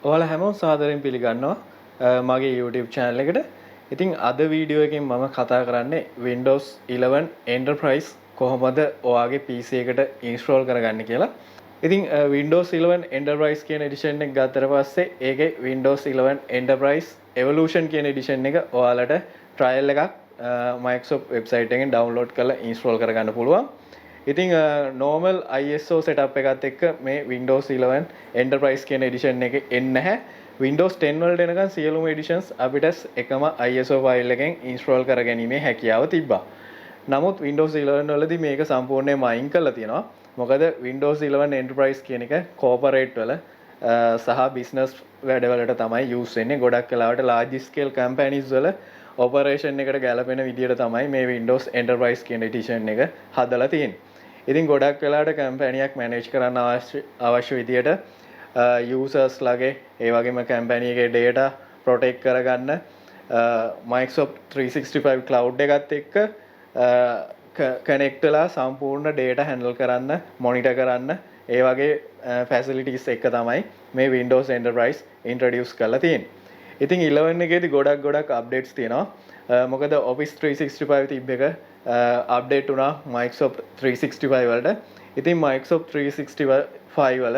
ඔයාලා හැමෝම සාදරයෙන් පිළිගන්නවා මගේ YouTube channel එකට. ඉතින් අද වීඩියෝ එකෙන් මම කතා කරන්නේ Windows 11 Enterprise කොහොමද ඔයාගේ PC එකට install කරගන්නේ කියලා. ඉතින් Windows 11 Enterprise කියන edition එක ගත්තට පස්සේ ඒකේ Windows 11 Enterprise Evolution කියන edition එක ඔයාලට trial එකක් Microsoft website එකෙන් download කරලා install කරගන්න පුළුවන්. ඉතින් normal ISO setup එකත් එක්ක මේ Windows 11 Enterprise කියන edition එක එන්නේ නැහැ. Windows 10 වලට එනකන් සියලුම editions අපිට එකම ISO file එකෙන් install කරගැනීමේ හැකියාව තිබ්බා. නමුත් Windows 11 වලදී මේක සම්පූර්ණයෙන්ම අයින් කරලා තියෙනවා. මොකද Windows 11 Enterprise කියන එක corporate වල සහ business වැඩවලට තමයි use වෙන්නේ. ගොඩක් වෙලාවට large scale companies වල operation එකට ගැලපෙන විදිහට තමයි මේ Windows Enterprise කියන edition එක හදලා තියෙන්නේ. ඉතින් ගොඩක් වෙලාවට කැම්පැනි එකක් මැනේජ් කරන්න අවශ්‍ය විදියට users ලගේ ඒ වගේම කැම්පැනි එකේ data protect කරගන්න Microsoft 365 cloud එකත් එක්ක connect වෙලා සම්පූර්ණ data handle කරන්න monitor කරන්න ඒ වගේ facilities එක තමයි මේ Windows Enterprise introduce කරලා තියෙන්නේ. ඉතින් 11 එකේදී ගොඩක් updates තියෙනවා. මොකද Office 365 තිබ්බ එක update වුණා Microsoft 365 වලට. ඉතින් Microsoft 365 වල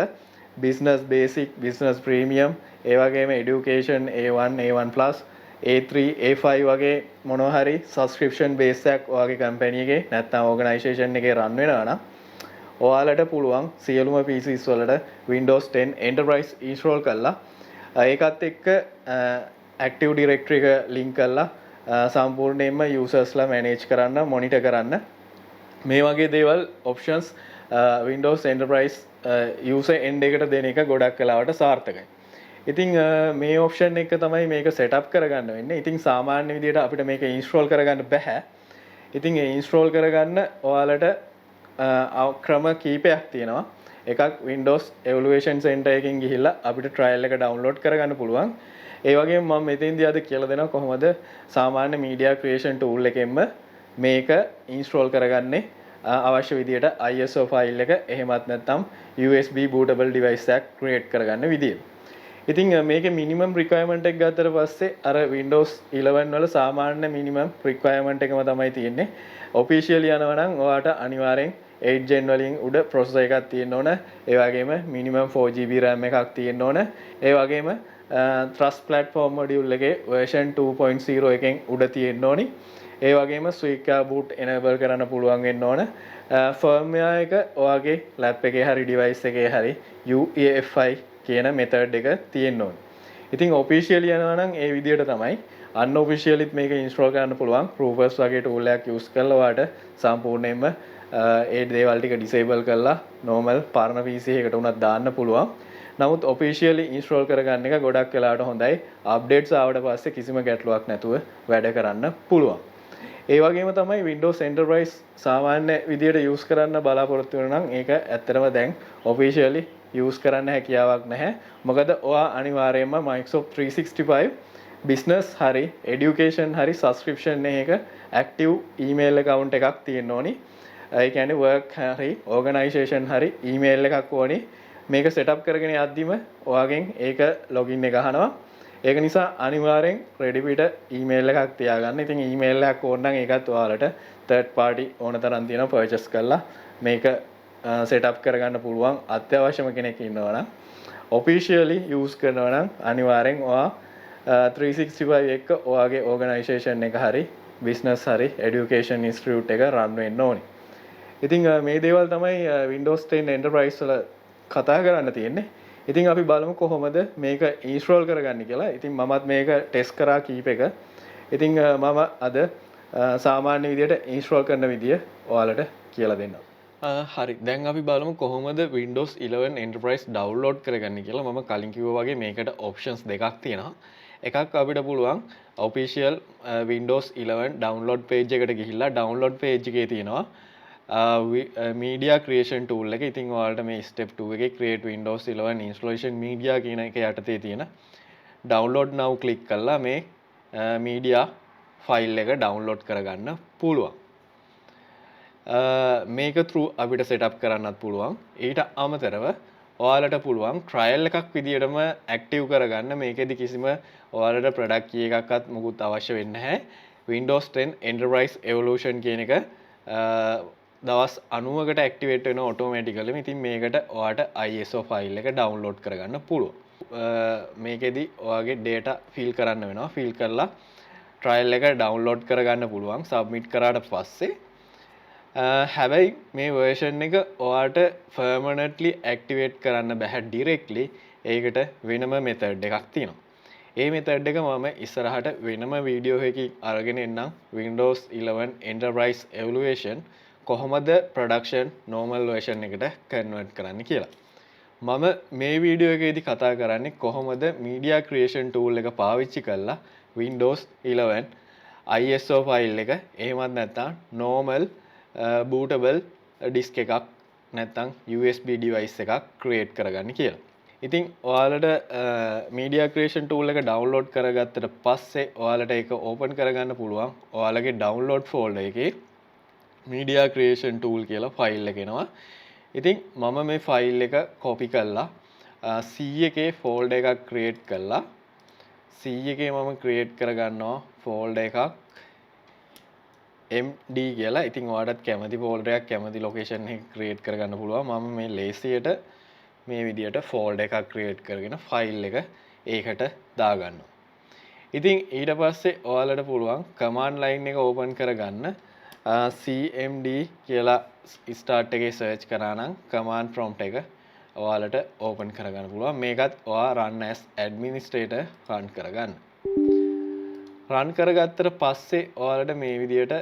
business basic, business premium, ඒ වගේම education A1, A1 plus, A3, A5 වගේ මොනවා හරි subscription base එකක් ඔයාගේ company එකේ නැත්නම් organization එකේ run වෙනවා නම් ඔයාලට පුළුවන් සියලුම PCs වලට Windows 10 Enterprise install කරලා ඒකත් එක්ක Active Directory එක link කරලා සම්පූර්ණයෙන්ම users ලා manage කරන්න monitor කරන්න මේ වගේ දේවල් options Windows Enterprise user end එකට දෙන එක ගොඩක් වෙලාවට සාර්ථකයි. ඉතින් මේ option එක තමයි මේක setup කරගන්න වෙන්නේ. ඉතින් සාමාන්‍ය විදිහට අපිට මේක install කරගන්න බෑ. ඉතින් ඒ install කරගන්න ඔයාලට ක්‍රම කීපයක් තියෙනවා. එකක් Windows Evaluation Center එකකින් ගිහිල්ලා අපිට trial එක download කරගන්න පුළුවන්. ඒ වගේම මම මෙතෙන්දී අද කියලා දෙනවා කොහොමද සාමාන්‍ය media creation tool එකෙන්ම මේක install කරගන්නේ අවශ්‍ය විදියට ISO file එක එහෙමත් නැත්නම් USB bootable device එකක් create කරගන්න විදිය. ඉතින් මේකේ minimum requirement එක ගත්තට පස්සේ අර Windows 11 වල සාමාන්‍ය minimum requirement එකම තමයි තියෙන්නේ. officially යනවා නම් ඔයාට අනිවාර්යෙන් 8 gen වලින් උඩ processor එකක් තියෙන්න ඕන. ඒ වගේම minimum 4GB RAM එකක් තියෙන්න ඕන. ඒ වගේම Trust platform module එකේ version 2.0 එකෙන් උඩ තියෙන්න ඕනි. ඒ වගේම Suica boot enable කරන්න පුළුවන් වෙන්න ඕන. firmware එක ඔයාගේ lap එකේ හරි device එකේ හරි UEFI කියන method එක තියෙන්න ඕන. ඉතින් officially යනවා නම් ඒ විදිහට තමයි. unofficiallyත් මේක install කරන්න පුළුවන්. Rufus වගේ tool එකක් use කරලා ඔයාට සම්පූර්ණයෙන්ම ඒ දේවල් ටික disable කරලා normal පරණ PC එකකට උනත් දාන්න පුළුවන්. නමුත් officially install කරගන්න එක ගොඩක් වෙලාවට හොඳයි. updates ආවට පස්සේ කිසිම ගැටලුවක් නැතුව වැඩ කරන්න පුළුවන්. ඒ වගේම තමයි Windows Enterprise සාමාන්‍ය විදියට use කරන්න බලාපොරොත්තු වෙනවා නම් ඒක ඇත්තටම දැන් officially use කරන්න හැකියාවක් නැහැ. මොකද ඔයා අනිවාර්යයෙන්ම Microsoft 365 business හරි education හරි subscription එකක active email account එකක් තියෙන්න ඕනි. ඒ කියන්නේ work හරි organization හරි email එකක් ඕනි. මේක setup කරගෙන යද්දිම ඔයාගෙන් ඒක login එක අහනවා. ඒක නිසා අනිවාර්යෙන් ready-made email එකක් තියාගන්න. ඉතින් email එකක් ඕන නම් ඒකත් ඔයාලට third party ඕන තරම් තියෙනවා purchase කරලා මේක setup කරගන්න පුළුවන්. අත්‍යවශ්‍යම කෙනෙක් ඉන්නවා නම් officially use කරනවා නම් අනිවාර්යෙන් ඔයා 365 එක ඔයාගේ organization එක හරි business හරි education institute එක run වෙන්න ඕනේ. ඉතින් මේ දේවල් තමයි Windows 10 Enterprise වල කතා කරන්න තියෙන්නේ. ඉතින් අපි බලමු කොහොමද මේක install කරගන්නේ කියලා. ඉතින් මමත් මේක test කරා කීප එක. ඉතින් මම අද සාමාන්‍ය විදියට install කරන විදිය ඔයාලට කියලා දෙන්නම්. හරි. දැන් අපි බලමු කොහොමද Windows 11 Enterprise download කරගන්නේ කියලා. මම කලින් කිව්වා වගේ මේකට options දෙකක් තියෙනවා. එකක් අපිට පුළුවන් official Windows 11 download page එකට ගිහිල්ලා download page එකේ තියෙනවා media creation tool එක. ඉතින් ඔයාලට මේ step 2 එකේ create Windows 11 installation media කියන එක යටතේ තියෙන download now click කරලා මේ media file එක download කරගන්න පුළුවන්. මේක through අපිට setup කරන්නත් පුළුවන්. ඊට අමතරව ඔයාලට පුළුවන් ට්‍රයල් එකක් විදියටම ඇක්ටිව් කරගන්න. මේකෙදි කිසිම ඔයාලට ප්‍රොඩක්ට් කී එකක්වත් මුකුත් අවශ්‍ය වෙන්නේ නැහැ. Windows 10 Enterprise Evolution කියන එක දවස් 90කට ඇක්ටිවේට් වෙනවා ඔටෝමැටිකලිම. ඉතින් මේකට ඔයාලට ISO ෆයිල් එක ඩවුන්ලෝඩ් කරගන්න පුළුවන්. මේකෙදි ඔයාගේ data fill කරන්න වෙනවා. fill කරලා ට්‍රයල් එක ඩවුන්ලෝඩ් කරගන්න පුළුවන්. සබ්මිට් කරාට පස්සේ හැබැයි මේ වර්ෂන් එක ඔයාට පර්මනන්ට්ලි ඇක්ටිවේට් කරන්න බැහැ ඩිරෙක්ට්ලි. ඒකට වෙනම මෙතඩ් එකක් තියෙනවා. ඒ මෙතඩ් එක මම ඉස්සරහට වෙනම වීඩියෝ එකකින් අරගෙන එන්නම්. Windows 11 Enterprise Evaluation කොහොමද production normal version එකට convert කරන්න කියලා. මම මේ වීඩියෝ එකේදී කතා කරන්නේ කොහොමද media creation tool එක පාවිච්චි කරලා Windows 11 ISO file එක එහෙමත් නැත්නම් normal bootable disk එකක් නැත්නම් USB device එකක් create කරගන්න කියලා. ඉතින් ඔයාලට media creation tool එක download කරගත්තට පස්සේ ඔයාලට ඒක open කරගන්න පුළුවන්. ඔයාලගේ download folder එකේ media creation tool කියලා file එක එනවා. ඉතින් මම මේ file එක copy කරලා C එකේ folder එකක් create කරලා C එකේ මම create කරගන්නවා folder එකක් MD කියලා. ඉතින් ඔයාලට කැමති folder එකක් කැමති location එකක create කරගන්න පුළුවන්. මම මේ lazyයට මේ විදියට folder එකක් create කරගෙන file එක ඒකට දාගන්නවා. ඉතින් ඊට පස්සේ ඔයාලට පුළුවන් command line එක open කරගන්න. CMD කියලා start එකේ search කරා නම් command prompt එක ඔයාලට open කරගන්න පුළුවන්. මේකත් ඔයා run as administrator run කරගන්න. run කරගත්තට පස්සේ ඔයාලට මේ විදියට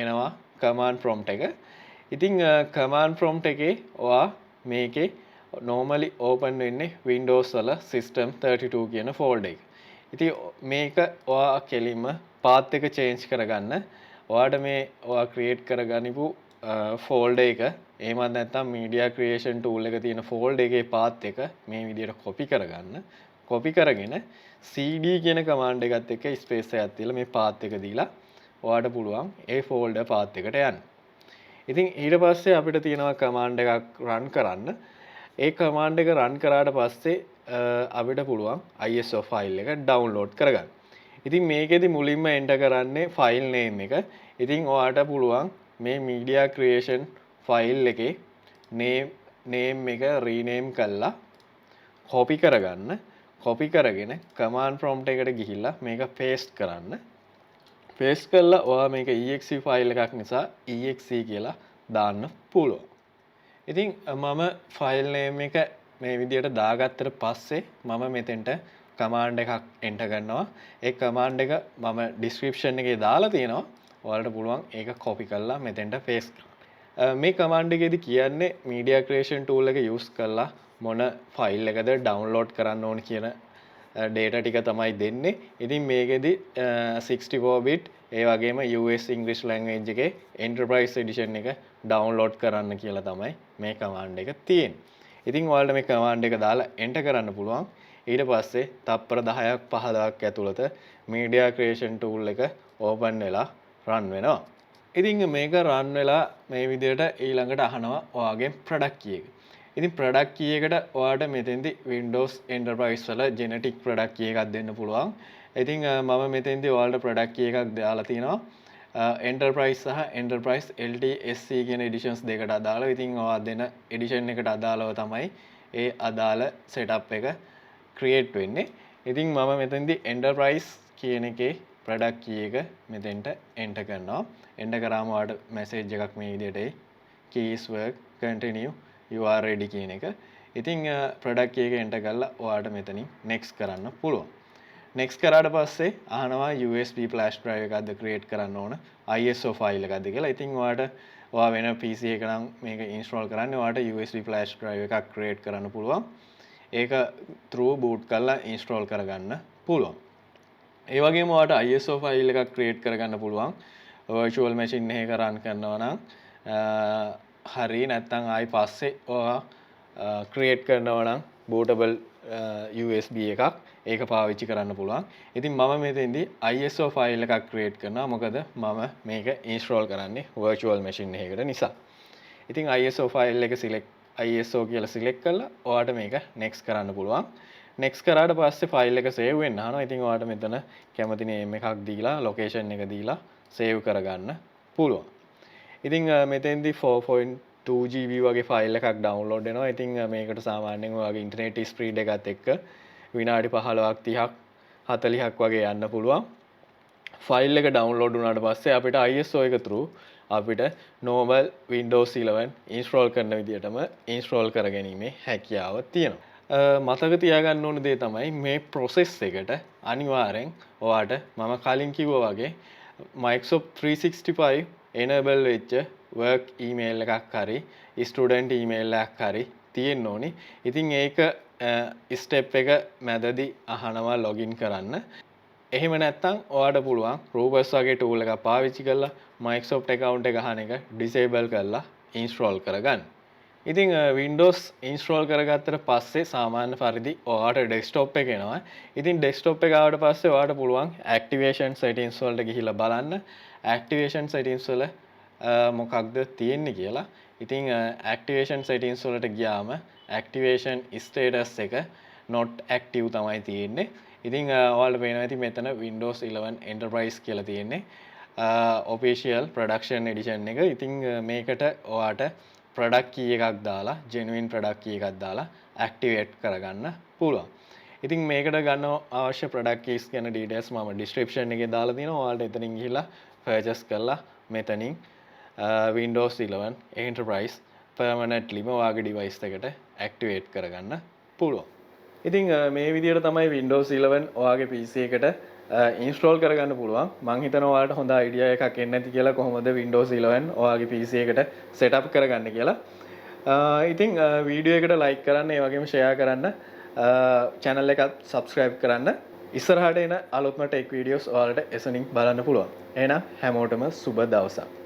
එනවා command prompt එක. ඉතින් command prompt එකේ ඔයා මේකේ normally open වෙන්නේ Windows වල system 32 කියන folder එක. ඉතින් මේක ඔයා කෙලින්ම path එක change කරගන්න. ඔයාට මේ ඔයා create කරගනිපු folder එක එහෙමත් නැත්නම් media creation tool එක තියෙන folder එකේ path එක මේ විදියට copy කරගන්න. copy කරගෙන cd කියන command එකත් එක්ක space එකක් තියලා මේ path එක දීලා ඔයාට පුළුවන් ඒ folder path එකට යන්න. ඉතින් ඊට පස්සේ අපිට තියෙනවා command එකක් run කරන්න. ඒ command එක run කරාට පස්සේ අපිට පුළුවන් ISO file එක download කරගන්න. ඉතින් මේකෙදි මුලින්ම enter කරන්නේ file name එක. ඉතින් ඔයාට පුළුවන් මේ media creation file එකේ name එක rename කරලා copy කරගන්න. copy කරගෙන command prompt එකට ගිහිල්ලා මේක paste කරන්න. paste කරලා ඔයා මේක exe file එකක් නිසා exe කියලා දාන්න පුළුවන්. ඉතින් මම file name එක මේ විදියට දාගත්තට පස්සේ මම මෙතෙන්ට command එකක් enter කරනවා. ඒ command එක මම description එකේ දාලා තියෙනවා. ඔයාලට පුළුවන් ඒක copy කරලා මෙතෙන්ට paste කරන්න. මේ command එකේදී කියන්නේ media creation tool එක use කරලා මොන file එකද download කරන්න ඕන කියන data ටික තමයි දෙන්නේ. ඉතින් මේකෙදි 64 bit ඒ වගේම US English language එකේ Enterprise edition එක download කරන්න කියලා තමයි මේ command එක තියෙන්නේ. ඉතින් ඔයාලට මේ command එක දාලා enter කරන්න පුළුවන්. ඊට පස්සේ තප්පර 10ක් 15ක් ඇතුළත media creation tool එක open වෙලා run වෙනවා. ඉතින් මේක run වෙලා මේ විදිහට ඊළඟට අහනවා ඔයාගේ product key එක. ඉතින් product key එකට ඔයාට මෙතෙන්දි Windows Enterprise වල genetic product key එකක් දෙන්න පුළුවන්. ඉතින් මම මෙතෙන්දි ඔයාලට product key එකක් දාලා තිනවා. Enterprise සහ Enterprise LTSC කියන editions දෙකට අදාළව. ඉතින් ඔයා දෙන edition එකට අදාළව තමයි ඒ අදාළ setup එක create වෙන්නේ. ඉතින් මම මෙතෙන්දි Enterprise කියන එකේ product key එක මෙතෙන්ට enter කරනවා. enter කරාම ඔයාට message එකක් මේ විදිහට එයි. keys work continue you are ready කියන එක. ඉතින් product key එක enter කරලා ඔයාට මෙතනින් next කරන්න පුළුවන්. next කරාට පස්සේ අහනවා USB flash drive එකක්ද create කරන්න ඕන ISO file එකක්ද කියලා. ඉතින් ඔයා වෙන PC එක නම් මේක install කරන්න ඔයාට USB flash drive එකක් create කරන්න පුළුවන්. ඒක through boot කරලා install කරගන්න පුළුවන්. ඒ වගේම ඔයාට ISO file එකක් create කරගන්න පුළුවන් virtual machine එකක run කරනවා නම් හරි නැත්නම් ආයි පස්සේ ඔයා create කරනවා නම් bootable USB එකක් ඒක පාවිච්චි කරන්න පුළුවන්. ඉතින් මම මෙතෙන්දී ISO file එකක් create කරනවා. මොකද මම මේක install කරන්නේ virtual machine එකකට නිසා. ඉතින් ISO file එක select ISO කියලා සිලෙක්ට් කරලා ඔයාට මේක next කරන්න පුළුවන්. next කරාට පස්සේ ෆයිල් එක save වෙන්න අහනවා. ඉතින් ඔයාට මෙතන කැමති name එකක් දීලා location එක දීලා save කරගන්න පුළුවන්. ඉතින් මෙතෙන්දී 4.2 GB වගේ ෆයිල් එකක් download වෙනවා. ඉතින් මේකට සාමාන්‍යයෙන් ඔයාගේ ඉන්ටර්නෙට් ස්පීඩ් එකත් එක්ක විනාඩි 15ක් 30ක් 40ක් වගේ යන්න පුළුවන්. ෆයිල් එක ඩවුන්ලෝඩ් වුණාට පස්සේ අපිට ISO එක through අපිට normal Windows 11 install කරන විදිහටම install කරගැනීමේ හැකියාව තියෙනවා. මතක තියාගන්න ඕන දේ තමයි මේ process එකට අනිවාර්යෙන් ඔයාට මම කලින් කිව්වා වගේ Microsoft 365 enable වෙච්ච work email එකක් හරි student email එකක් හරි තියෙන්න ඕනි. ඉතින් ඒක step එක මැදදී අහනවා login කරන්න. එහෙම නැත්නම් ඔයාට පුළුවන් Rubus වගේ tool එකක් පාවිච්චි කරලා Microsoft account එක අහන එක disable කරලා install කරගන්න. ඉතින් Windows install කරගත්තට පස්සේ සාමාන්‍ය පරිදි ඔයාට desktop එක එනවා. ඉතින් desktop එක ආවට පස්සේ ඔයාට පුළුවන් activation settings වලට ගිහිල්ලා බලන්න activation settings වල මොකක්ද තියෙන්නේ කියලා. ඉතින් activation settings වලට ගියාම activation status එක not active තමයි තියෙන්නේ. ඉතින් ඔයාලට පේනවා ඇති මෙතන Windows 11 Enterprise කියලා තියෙන්නේ official production edition එක. ඉතින් මේකට ඔයාට product key එකක් දාලා genuine product key එකක් දාලා activate කරගන්න පුළුවන්. ඉතින් මේකට ගන්න අවශ්‍ය product keys ගැන details මම description එකේ දාලා තියෙනවා. ඔයාලට එතනින් ගිහිල්ලා purchase කරලා මෙතනින් Windows 11 Enterprise permanently ඔයාගේ device එකට activate කරගන්න පුළුවන්. ඉතින් මේ විදිහට තමයි Windows 11 ඔයාගේ PC එකට install කරගන්න පුළුවන්. මම හිතනවා ඔයාලට හොඳ idea එකක් එන්න ඇති කියලා කොහොමද Windows 11 ඔයාගේ PC එකට setup කරගන්න කියලා. ඉතින් වීඩියෝ එකට like කරන්න, ඒ වගේම share කරන්න, channel එකත් subscribe කරන්න. ඉස්සරහට එන අලුත්ම tech videos ඔයාලට එසනින් බලන්න පුළුවන්. එහෙනම් හැමෝටම සුබ දවසක්.